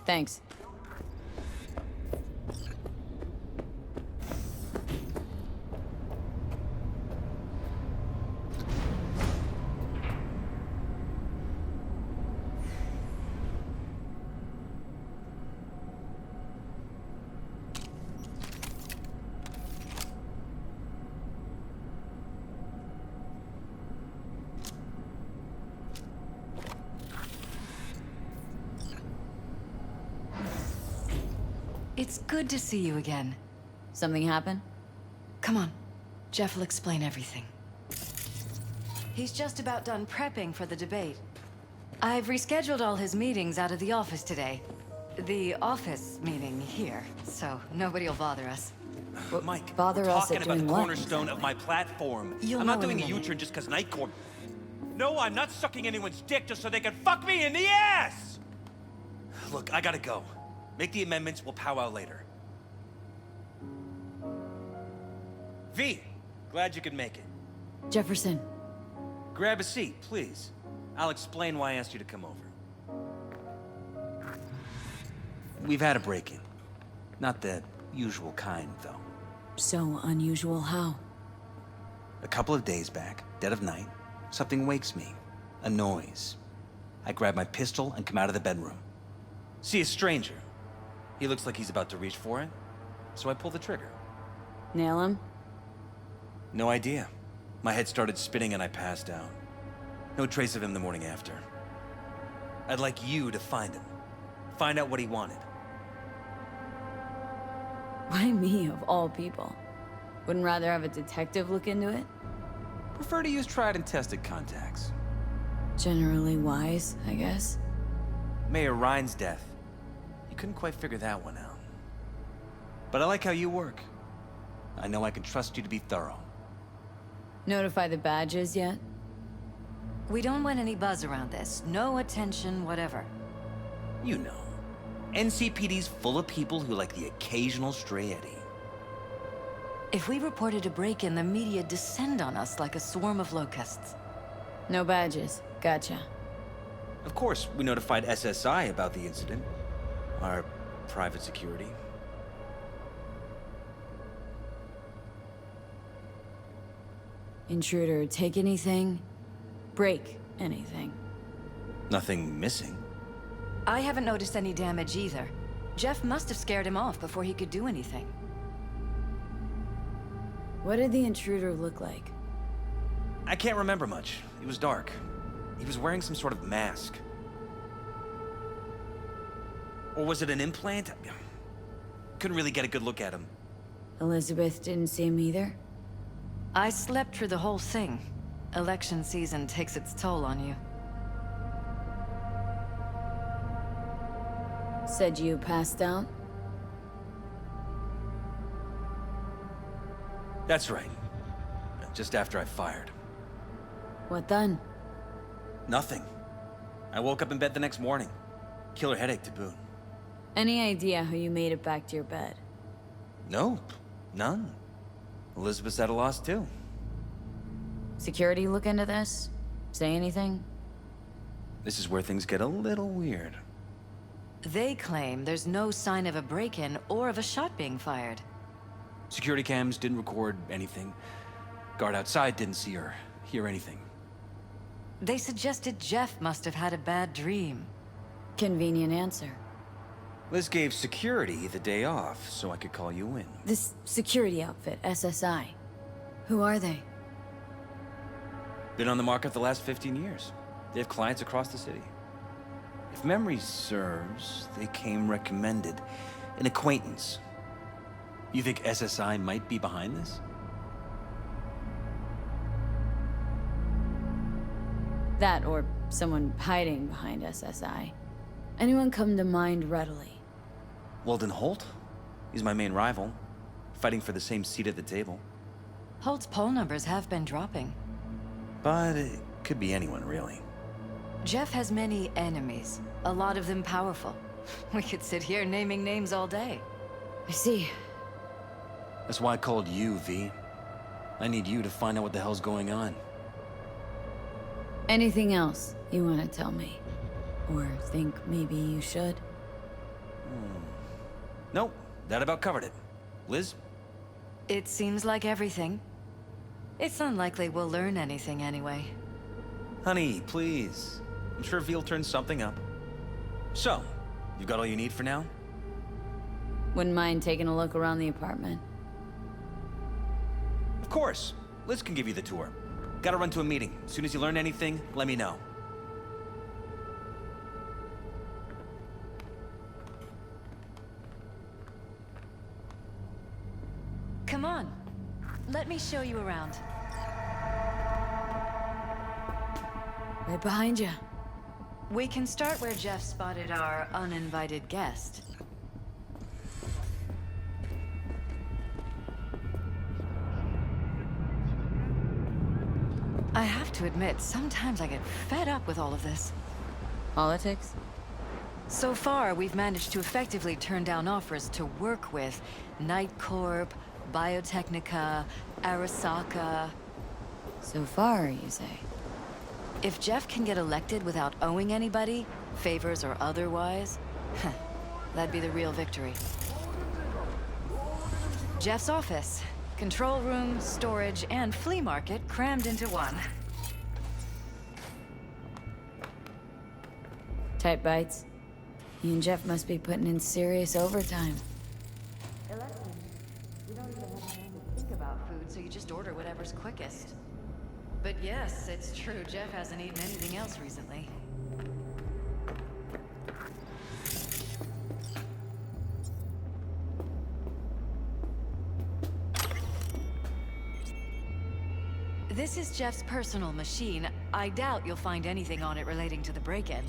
Thanks. It's good to see you again. Something happen? Come on. Jeff will explain everything. He's just about done prepping for the debate. I've rescheduled all his meetings out of the office today. The office meeting here, so nobody will bother us. Mike, bother we're us talking at about the doing what, cornerstone of my platform. You'll I'm not know in doing a a minute. U-turn just because Night Court... No, I'm not sucking anyone's dick just so they can fuck me in the ass! Look, I gotta go. Make the amendments, we'll powwow later. V, glad you could make it. Jefferson. Grab a seat, please. I'll explain why I asked you to come over. We've had a break-in. Not the usual kind, though. So unusual how? A couple of days back, dead of night, something wakes me. A noise. I grab my pistol and come out of the bedroom. See a stranger. He looks like he's about to reach for it, so I pull the trigger. Nail him? No idea. My head started spinning and I passed out. No trace of him the morning after. I'd like you to find him. Find out what he wanted. Why me, of all people? Wouldn't rather have a detective look into it? Prefer to use tried and tested contacts. Generally wise, I guess. Mayor Ryan's death. You couldn't quite figure that one out. But I like how you work. I know I can trust you to be thorough. Notify the badges yet? We don't want any buzz around this. No attention, whatever. You know. NCPD's full of people who like the occasional stray Eddie. If we reported a break-in, the media descend on us like a swarm of locusts. No badges. Gotcha. Of course, we notified SSI about the incident. Our private security. Intruder, take anything? Break anything? Nothing missing. I haven't noticed any damage either. Jeff must have scared him off before he could do anything. What did the intruder look like? I can't remember much. It was dark. He was wearing some sort of mask. Or was it an implant? Couldn't really get a good look at him. Elizabeth didn't see him either? I slept through the whole thing. Election season takes its toll on you. Said you passed out? That's right. Just after I fired. What then? Nothing. I woke up in bed the next morning. Killer headache to boot. Any idea how you made it back to your bed? Nope. None. Elizabeth's at a loss too. Security look into this? Say anything? This is where things get a little weird. They claim there's no sign of a break-in or of a shot being fired. Security cams didn't record anything. Guard outside didn't see or hear anything. They suggested Jeff must have had a bad dream. Convenient answer. Liz gave security the day off so I could call you in. This security outfit, SSI. Who are they? Been on the market the last 15 years. They have clients across the city. If memory serves, they came recommended. An acquaintance. You think SSI might be behind this? That or someone hiding behind SSI. Anyone come to mind readily? Weldon Holt? He's my main rival. Fighting for the same seat at the table. Holt's poll numbers have been dropping. But it could be anyone, really. Jeff has many enemies, a lot of them powerful. We could sit here naming names all day. I see. That's why I called you, V. I need you to find out what the hell's going on. Anything else you want to tell me? Or think maybe you should? Nope, that about covered it. Liz? It seems like everything. It's unlikely we'll learn anything anyway. Honey, please. I'm sure Veal turned something up. So, you've got all you need for now? Wouldn't mind taking a look around the apartment. Of course. Liz can give you the tour. Gotta run to a meeting. As soon as you learn anything, let me know. Come on. Let me show you around. Right behind you. We can start where Jeff spotted our uninvited guest. I have to admit, sometimes I get fed up with all of this. Politics? So far, we've managed to effectively turn down offers to work with Night Corp, Biotechnica, Arasaka. So far, you say? If Jeff can get elected without owing anybody, favors or otherwise, that'd be the real victory. Jeff's office. Control room, storage, and flea market crammed into one. Tight bites. He and Jeff must be putting in serious overtime. You don't even have time to think about food, so you just order whatever's quickest. But yes, it's true, Jeff hasn't eaten anything else recently. This is Jeff's personal machine. I doubt you'll find anything on it relating to the break-in.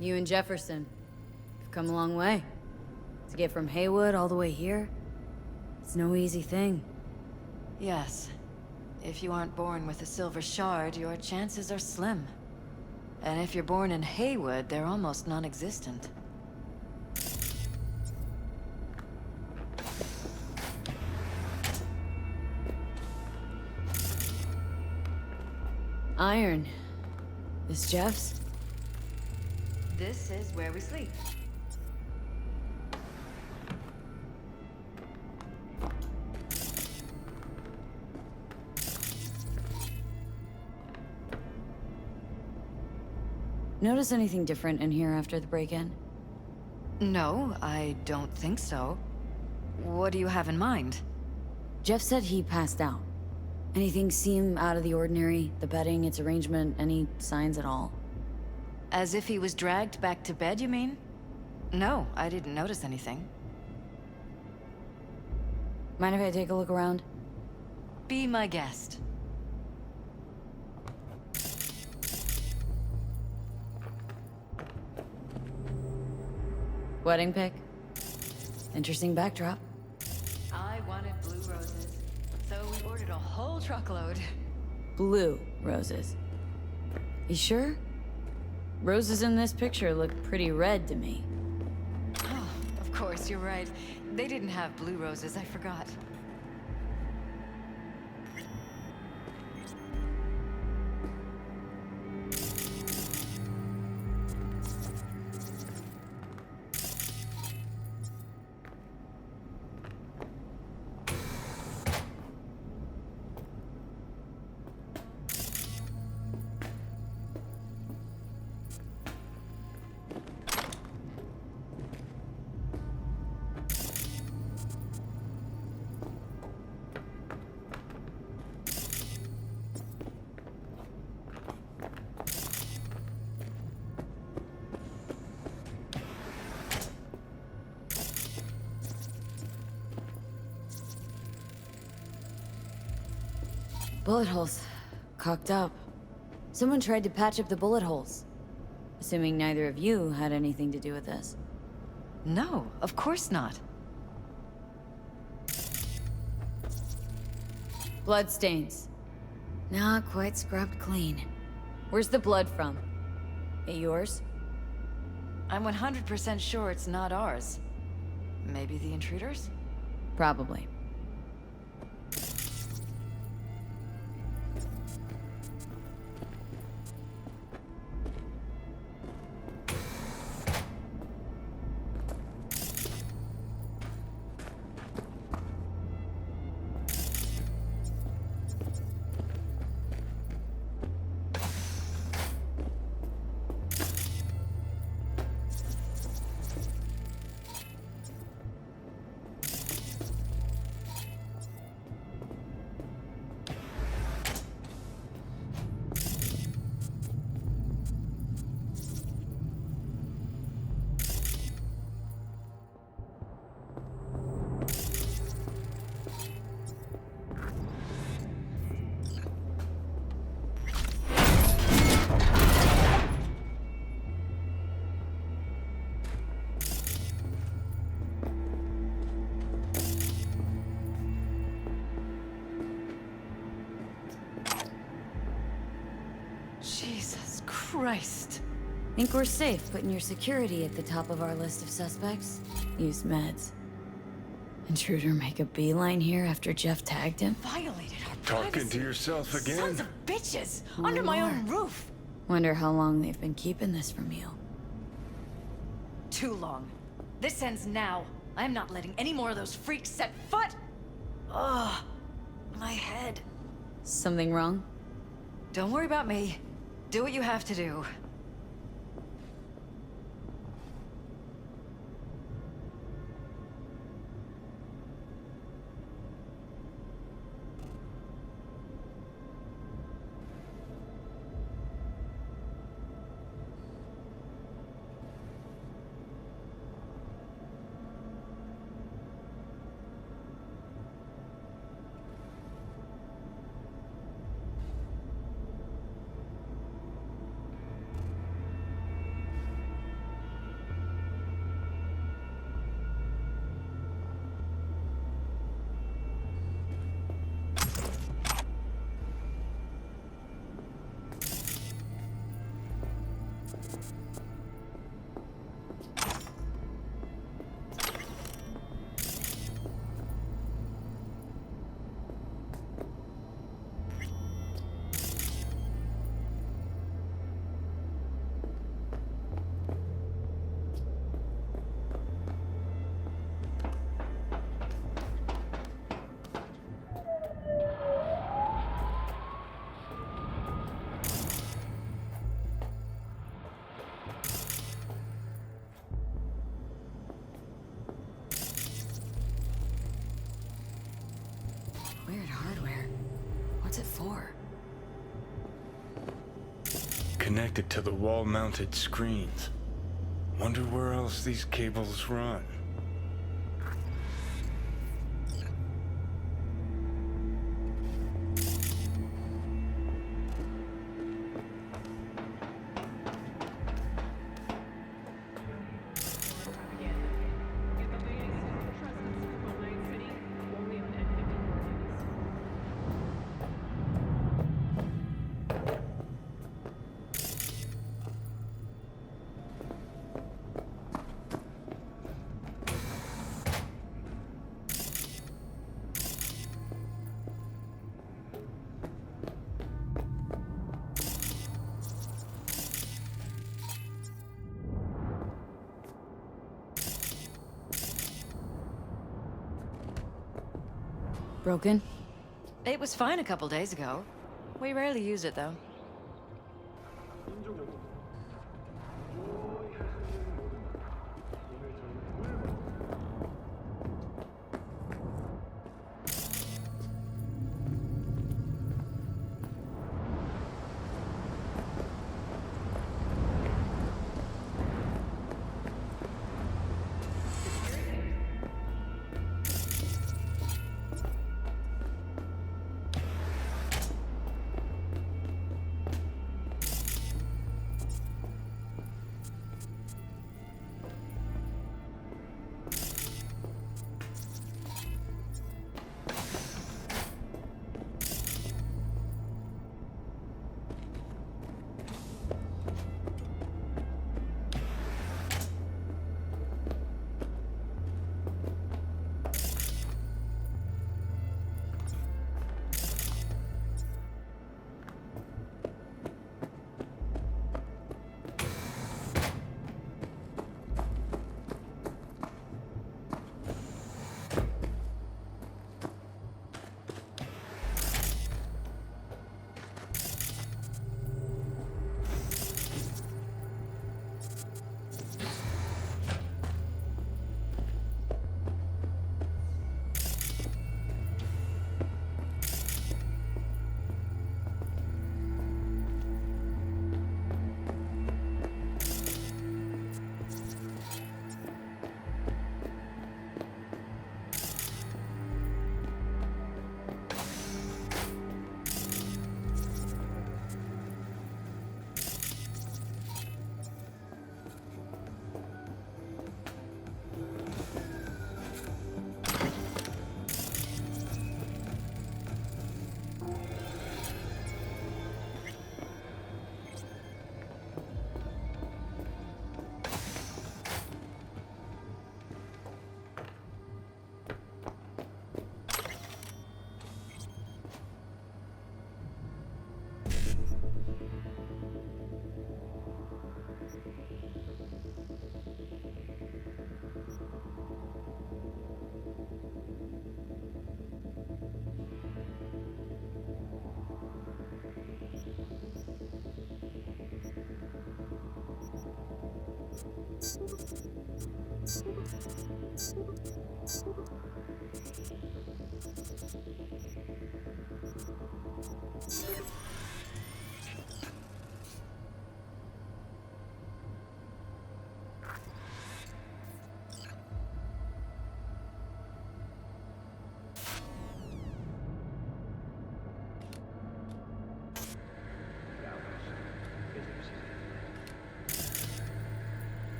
You and Jefferson have come a long way. To get from Haywood all the way here, it's no easy thing. Yes. If you aren't born with a silver shard, your chances are slim. And if you're born in Haywood, they're almost non-existent. Iron. This Jeff's? This is where we sleep. Notice anything different in here after the break-in? No, I don't think so. What do you have in mind? Jeff said he passed out. Anything seem out of the ordinary? The bedding, its arrangement, any signs at all? As if he was dragged back to bed, you mean? No, I didn't notice anything. Mind if I take a look around? Be my guest. Wedding pic? Interesting backdrop. I wanted blue roses, so we ordered a whole truckload. Blue roses. You sure? Roses in this picture look pretty red to me. Oh, of course, you're right. They didn't have blue roses, I forgot. Bullet holes. Cocked up. Someone tried to patch up the bullet holes. Assuming neither of you had anything to do with this. No, of course not. Bloodstains. Not quite scrubbed clean. Where's the blood from? It yours? I'm 100% sure it's not ours. Maybe the intruders? Probably. Jesus Christ. Think we're safe putting your security at the top of our list of suspects? Use meds. Intruder make a beeline here after Jeff tagged him? Violated our Talking privacy. to yourself again? Sons of bitches! Under my own roof! Wonder how long they've been keeping this from you. Too long. This ends now. I am not letting any more of those freaks set foot! Ugh. My head. Something wrong? Don't worry about me. Do what you have to do. Weird hardware. What's it for? Connected to the wall-mounted screens. Wonder where else these cables run. Broken? It was fine a couple days ago. We rarely use it, though.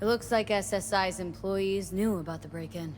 It looks like SSI's employees knew about the break-in.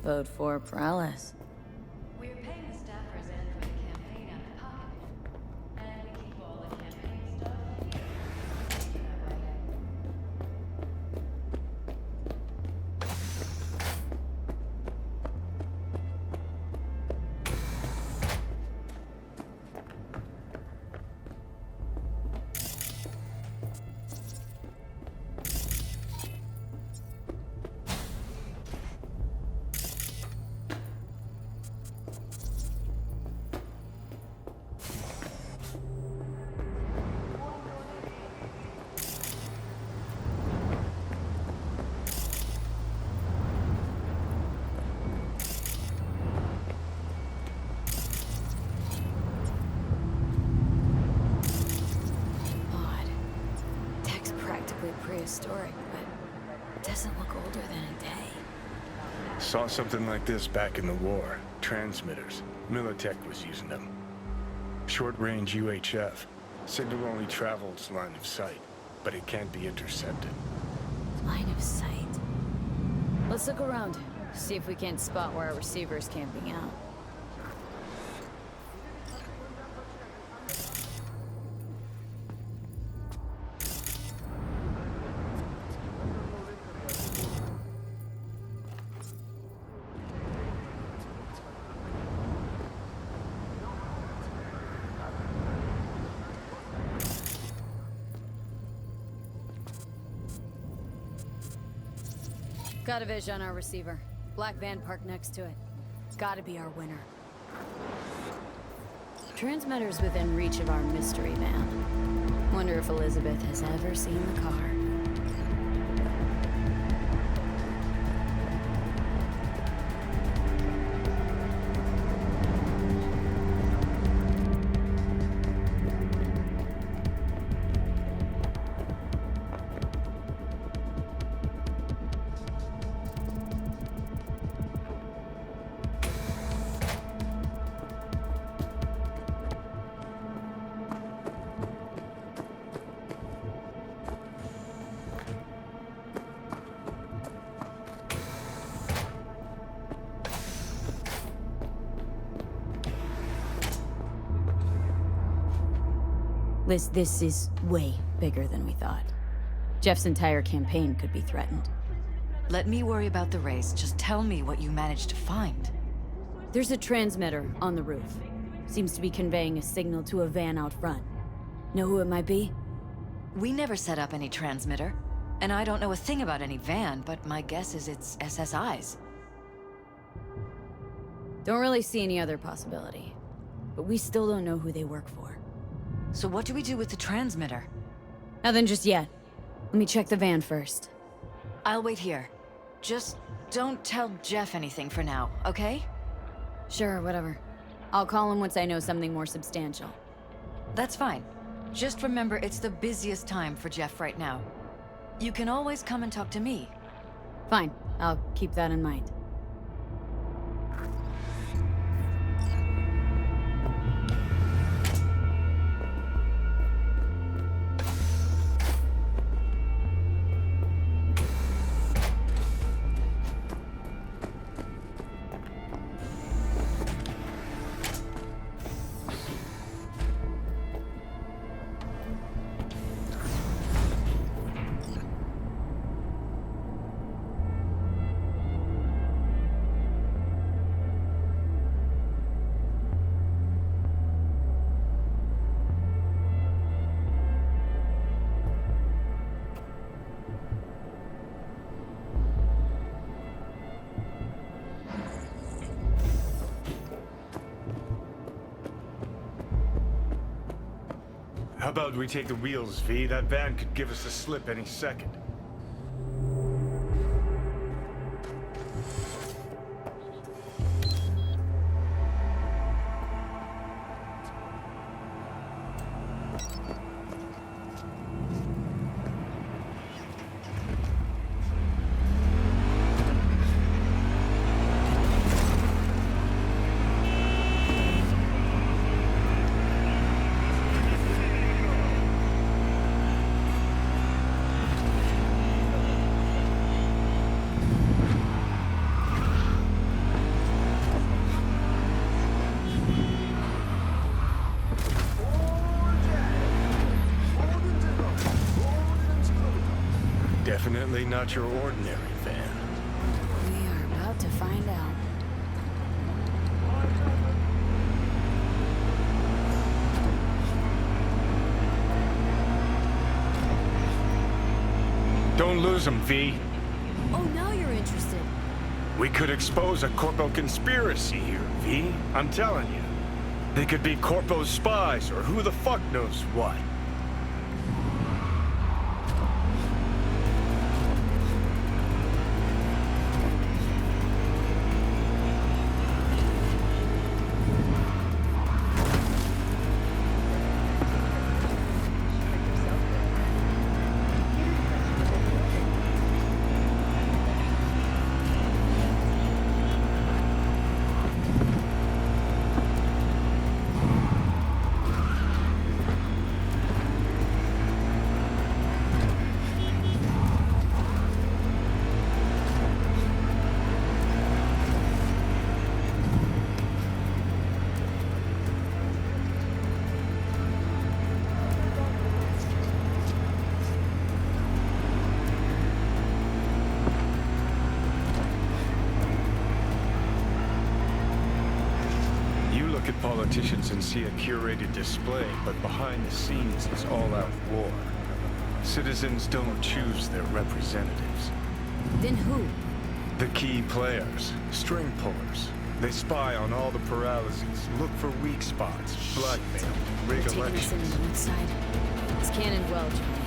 vote for Perales. We're paying the staffers in for the campaign out of pocket. And we keep all the campaign stuff here. That way. Prehistoric, but it doesn't look older than a day. Saw something like this back in the war. Transmitters. Militech was using them. Short-range UHF. Signal only travels line of sight, but it can't be intercepted. Line of sight. Let's look around. See if we can't spot where our receiver's camping out. Got a vision on our receiver. Black van parked next to it. Gotta be our winner. Transmitter's within reach of our mystery van. Wonder if Elizabeth has ever seen the car. Liz, this is way bigger than we thought. Jeff's entire campaign could be threatened. Let me worry about the race. Just tell me what you managed to find. There's a transmitter on the roof. Seems to be conveying a signal to a van out front. Know who it might be? We never set up any transmitter. And I don't know a thing about any van, but my guess is it's SSI's. Don't really see any other possibility. But we still don't know who they work for. So what do we do with the transmitter? Nothing just yet. Let me check the van first. I'll wait here. Just don't tell Jeff anything for now, okay? Sure, whatever. I'll call him once I know something more substantial. That's fine. Just remember it's the busiest time for Jeff right now. You can always come and talk to me. Fine, I'll keep that in mind. How about we take the wheels, V? That van could give us a slip any second. Definitely not your ordinary van. We are about to find out. Don't lose them, V. Oh, now you're interested. We could expose a Corpo conspiracy here, V. I'm telling you. They could be Corpo's spies, or who the fuck knows what. Politicians and see a curated display, but behind the scenes it's all-out war. Citizens don't choose their representatives. Then who? The key players, string pullers. They spy on all the paralyses, look for weak spots, blackmail, rig Taking us in elections. on one side. It's Cannon well, Johnny.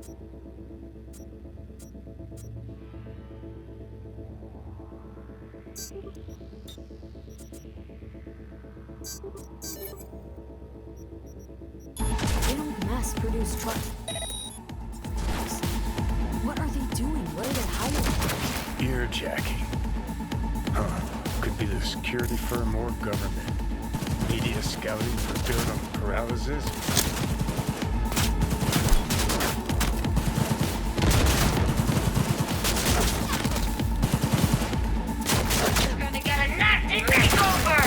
They don't mass-produce trucks. What are they doing? Where are they hiding? Earjacking. Huh. Could be the security firm or government. Media scouting for film paralysis? You're gonna get a nasty makeover!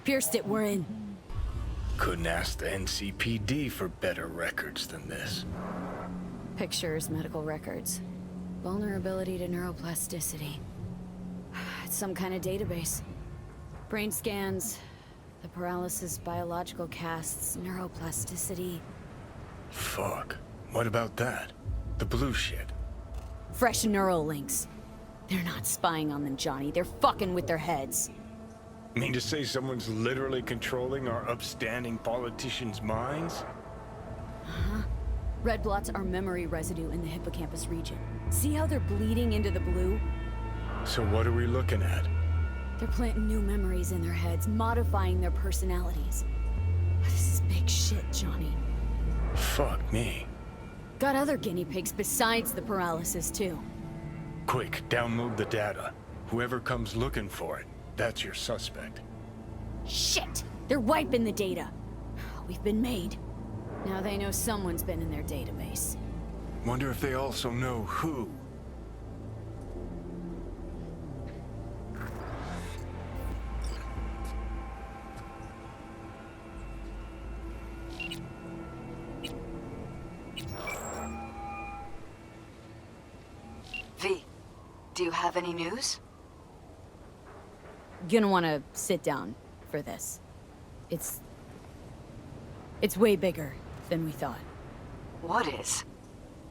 Pierced it, we're in. Couldn't ask the NCPD for better records than this. Pictures, medical records. Vulnerability to neuroplasticity. It's some kind of database. Brain scans, the paralysis, biological casts, neuroplasticity. Fuck. What about that? The blue shit. Fresh neural links. They're not spying on them, Johnny. They're fucking with their heads. Mean to say someone's literally controlling our upstanding politicians' minds? Uh-huh. Red blots are memory residue in the hippocampus region. See how they're bleeding into the blue? So what are we looking at? They're planting new memories in their heads, modifying their personalities. This is big shit, Johnny. Fuck me. Got other guinea pigs besides the paralysis, too. Quick, download the data. Whoever comes looking for it, that's your suspect. Shit! They're wiping the data. We've been made. Now they know someone's been in their database. Wonder if they also know who. V, do you have any news? Gonna wanna sit down for this. It's way bigger than we thought. What is?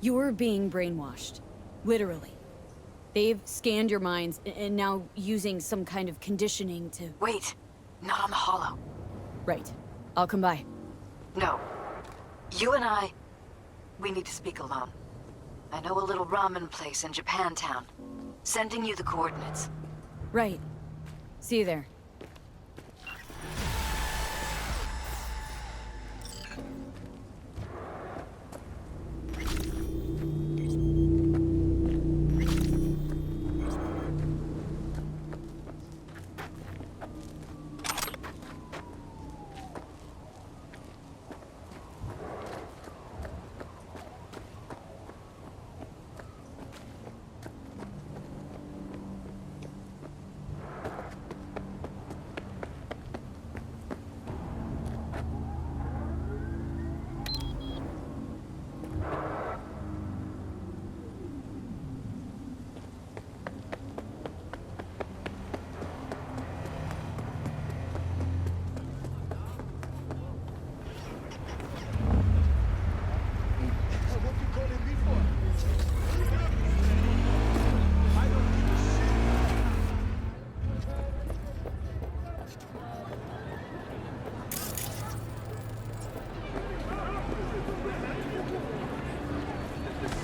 You're being brainwashed. Literally. They've scanned your minds and now using some kind of conditioning to... Wait, not on the hollow. Right. I'll come by. No. You and I, we need to speak alone. I know a little ramen place in Japantown. Sending you the coordinates. Right. See you there.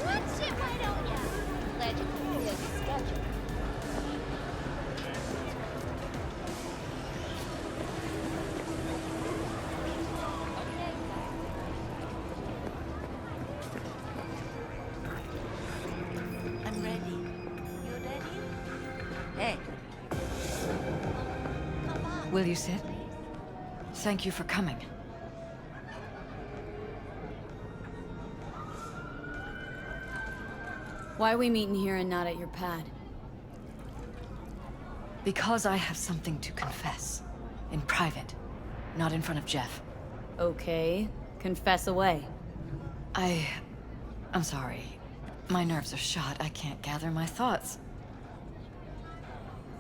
What's it, why don't ya? Glad you could clear the schedule. I'm ready. You ready? Hey. Come on. Will you sit? Thank you for coming. Why are we meeting here and not at your pad? Because I have something to confess. In private. Not in front of Jeff. Okay. Confess away. I'm sorry. My nerves are shot. I can't gather my thoughts.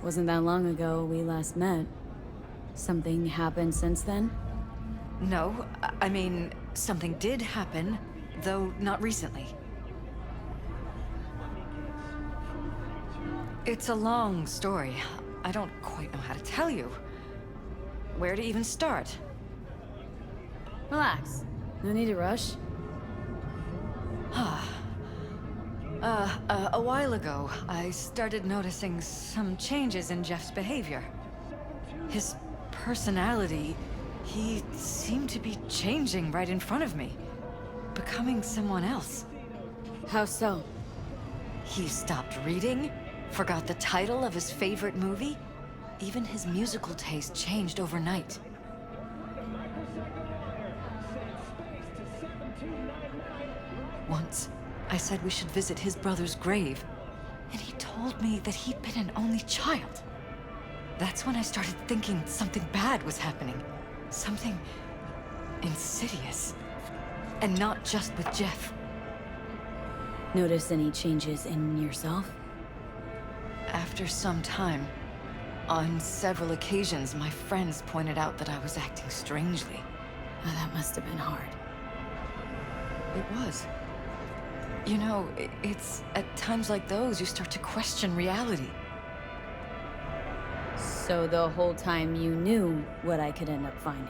Wasn't that long ago we last met. Something happened since then? No, I mean, something did happen, though not recently. It's a long story. I don't quite know how to tell you. Where to even start? Relax. No need to rush. A while ago, I started noticing some changes in Jeff's behavior. His personality, he seemed to be changing right in front of me. Becoming someone else. How so? He stopped reading, forgot the title of his favorite movie. Even his musical taste changed overnight. Once, I said we should visit his brother's grave, and he told me that he'd been an only child. That's when I started thinking something bad was happening. Something insidious. And not just with Jeff. Notice any changes in yourself? After some time, on several occasions, my friends pointed out that I was acting strangely. Oh, that must have been hard. It was. You know, it's at times like those you start to question reality. So the whole time you knew what I could end up finding?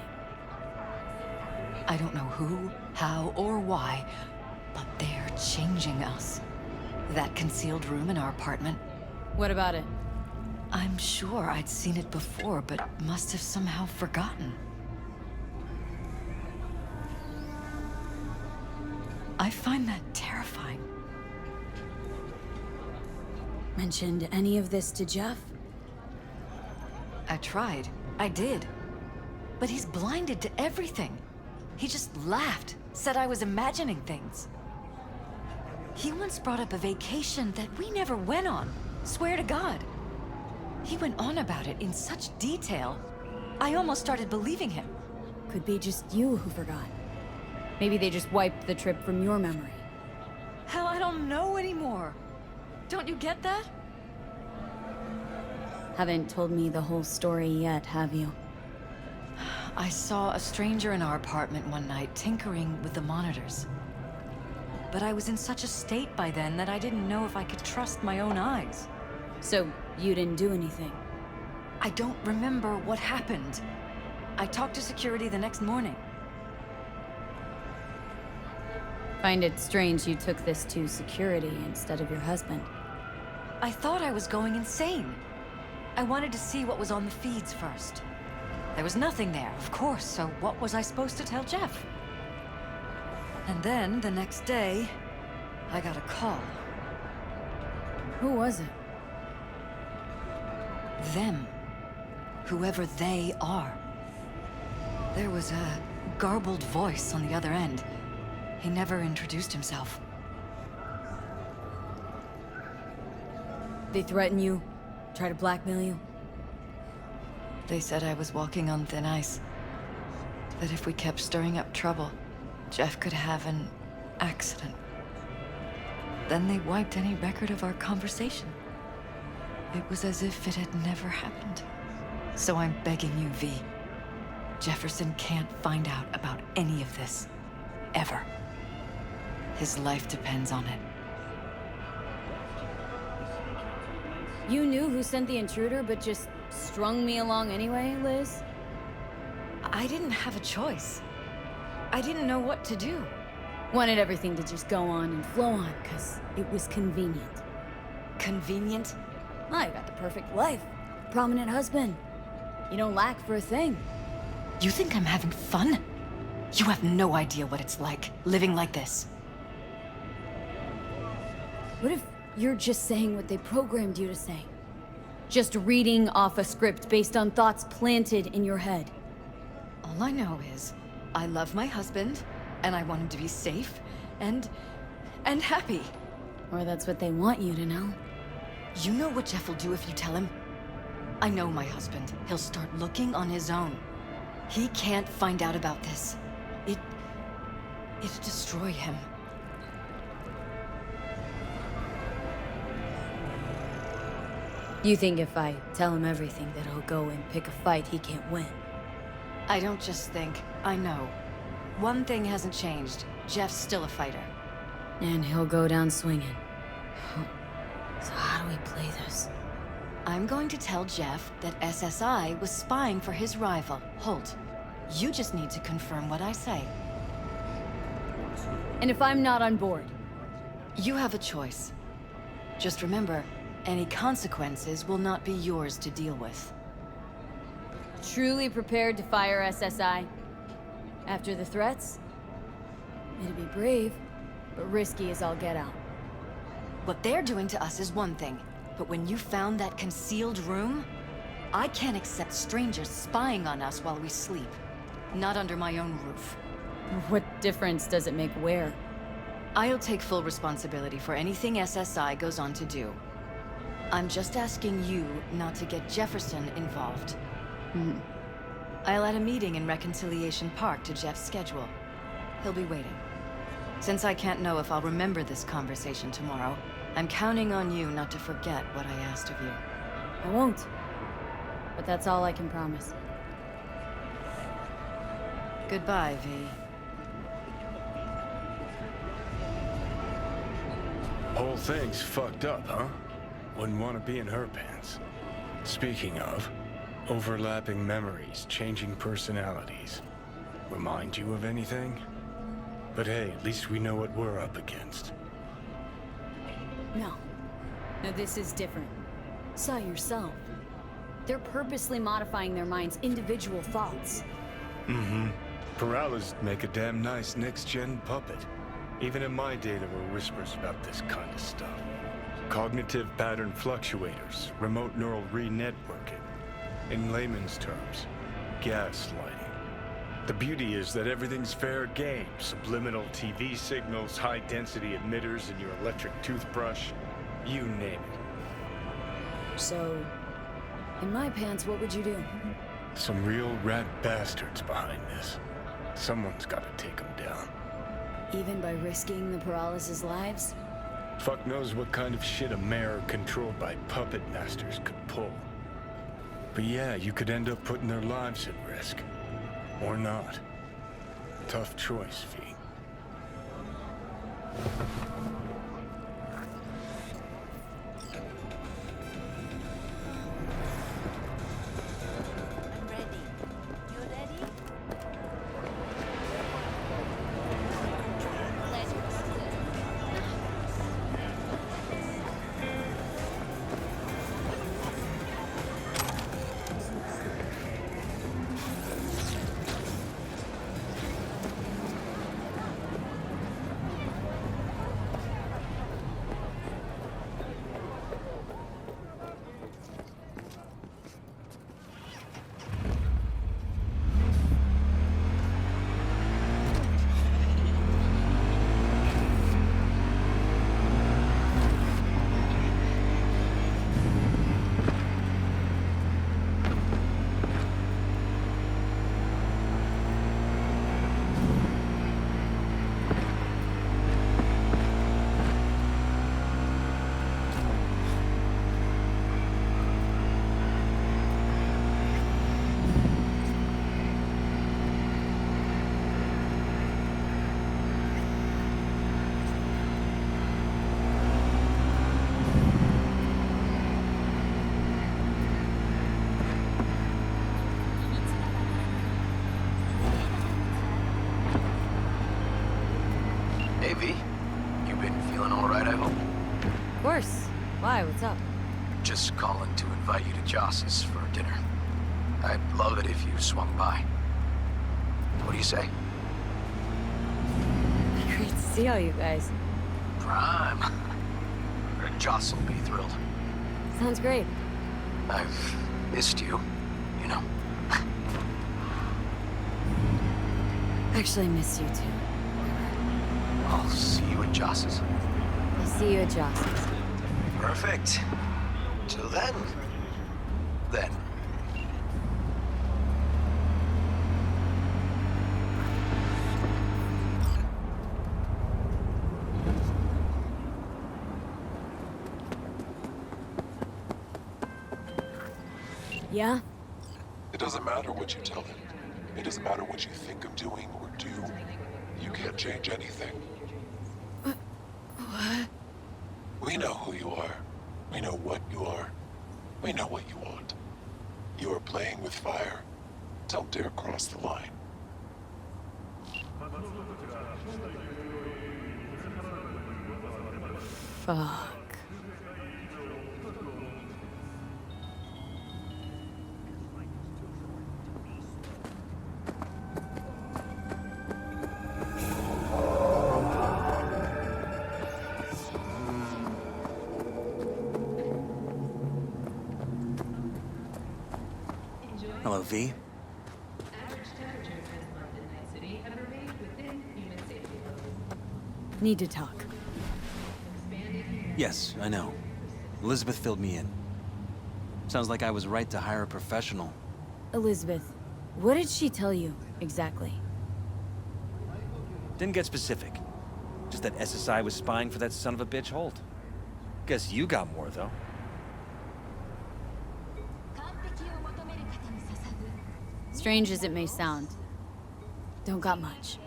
I don't know who, how, or why, but they're changing us. That concealed room in our apartment, What about it? I'm sure I'd seen it before, but must have somehow forgotten. I find that terrifying. Mentioned any of this to Jeff? I tried. I did. But he's blinded to everything. He just laughed, said I was imagining things. He once brought up a vacation that we never went on. Swear to God. He went on about it in such detail, I almost started believing him. Could be just you who forgot. Maybe they just wiped the trip from your memory. Hell, I don't know anymore. Don't you get that? Haven't told me the whole story yet, have you? I saw a stranger in our apartment one night tinkering with the monitors. But I was in such a state by then that I didn't know if I could trust my own eyes. So, you didn't do anything? I don't remember what happened. I talked to security the next morning. Find it strange you took this to security instead of your husband. I thought I was going insane. I wanted to see what was on the feeds first. There was nothing there, of course, so what was I supposed to tell Jeff? And then, the next day, I got a call. Who was it? Them. Whoever they are. There was a garbled voice on the other end. He never introduced himself. They threaten you? Try to blackmail you? They said I was walking on thin ice. That if we kept stirring up trouble, Jeff could have an accident. Then they wiped any record of our conversation. It was as if it had never happened. So I'm begging you, V. Jefferson can't find out about any of this. Ever. His life depends on it. You knew who sent the intruder, but just strung me along anyway, Liz? I didn't have a choice. I didn't know what to do. Wanted everything to just go on and flow on, because it was convenient. Convenient? I got the perfect life. Prominent husband. You don't lack for a thing. You think I'm having fun? You have no idea what it's like, living like this. What if you're just saying what they programmed you to say? Just reading off a script based on thoughts planted in your head. All I know is, I love my husband, and I want him to be safe, and happy. Or that's what they want you to know. You know what Jeff will do if you tell him? I know my husband. He'll start looking on his own. He can't find out about this. It'd destroy him. You think if I tell him everything that he'll go and pick a fight he can't win? I don't just think, I know. One thing hasn't changed. Jeff's still a fighter. And he'll go down swinging. So how do we play this? I'm going to tell Jeff that SSI was spying for his rival, Holt. You just need to confirm what I say. And if I'm not on board? You have a choice. Just remember, any consequences will not be yours to deal with. Truly prepared to fire SSI? After the threats? It'd be brave, but risky as all get out. What they're doing to us is one thing, but when you found that concealed room, I can't accept strangers spying on us while we sleep. Not under my own roof. What difference does it make where? I'll take full responsibility for anything SSI goes on to do. I'm just asking you not to get Jefferson involved. I'll add a meeting in Reconciliation Park to Jeff's schedule. He'll be waiting. Since I can't know if I'll remember this conversation tomorrow, I'm counting on you not to forget what I asked of you. I won't. But that's all I can promise. Goodbye, V. Whole thing's fucked up, huh? Wouldn't want to be in her pants. Speaking of, overlapping memories, changing personalities. Remind you of anything? But hey, at least we know what we're up against. No. No, this is different. Saw yourself. They're purposely modifying their minds' individual thoughts. Peralez make a damn nice next-gen puppet. Even in my day, there were whispers about this kind of stuff. Cognitive pattern fluctuators, remote neural re-networking. In layman's terms, gaslighting. The beauty is that everything's fair game. Subliminal TV signals, high-density emitters in your electric toothbrush. You name it. So, in my pants, what would you do? Some real rat bastards behind this. Someone's gotta take them down. Even by risking the Peralez's lives? Fuck knows what kind of shit a mayor controlled by puppet masters could pull. But yeah, you could end up putting their lives at risk. Or not. Tough choice, V. I'm ready. You ready? Hey, V. You been feeling all right, I hope? Of course. Why? What's up? Just calling to invite you to Joss's for dinner. I'd love it if you swung by. What do you say? Great to see all you guys. Prime. Joss will be thrilled. Sounds great. I've missed you, you know. Actually, I miss you too. I'll see you at Joss's. I'll see you at Joss's. Perfect. Till then. Then. Yeah? It doesn't matter what you tell him. It doesn't matter what you think of doing or do. You can't change anything. What? We know who you are. We know what you are. We know what you want. You are playing with fire. Don't dare cross the line. Fuck. Hello, V. Need to talk. Yes, I know. Elizabeth filled me in. Sounds like I was right to hire a professional. Elizabeth, what did she tell you, exactly? Didn't get specific. Just that SSI was spying for that son of a bitch Holt. Guess you got more, though. Strange as it may sound, don't got much.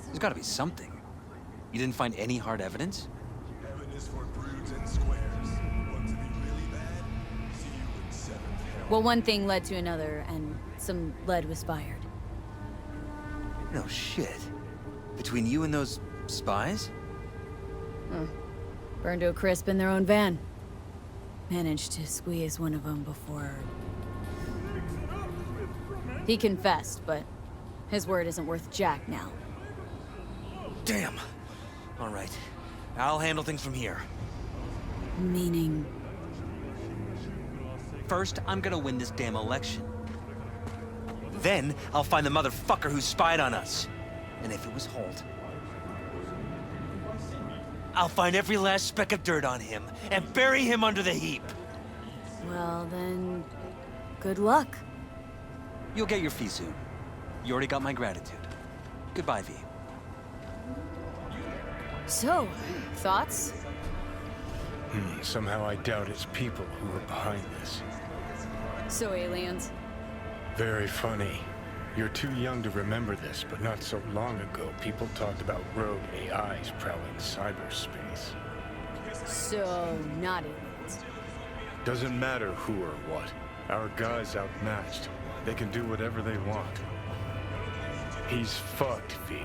There's gotta be something. You didn't find any hard evidence? Evidence for broods and squares. Want to be really bad? See you in seventh hell. Well, one thing led to another, and some lead was fired. No shit. Between you and those spies? Burned to a crisp in their own van. Managed to squeeze one of them before... He confessed, but his word isn't worth jack now. Damn. All right. I'll handle things from here. Meaning... First, I'm gonna win this damn election. Then, I'll find the motherfucker who spied on us. And if it was Holt, I'll find every last speck of dirt on him and bury him under the heap. Well, then... good luck. You'll get your fee soon. You already got my gratitude. Goodbye, V. So, thoughts? Somehow I doubt it's people who are behind this. So aliens? Very funny. You're too young to remember this, but not so long ago, people talked about rogue AIs prowling cyberspace. So, not aliens. Doesn't matter who or what. Our guy's outmatched. They can do whatever they want. He's fucked, V.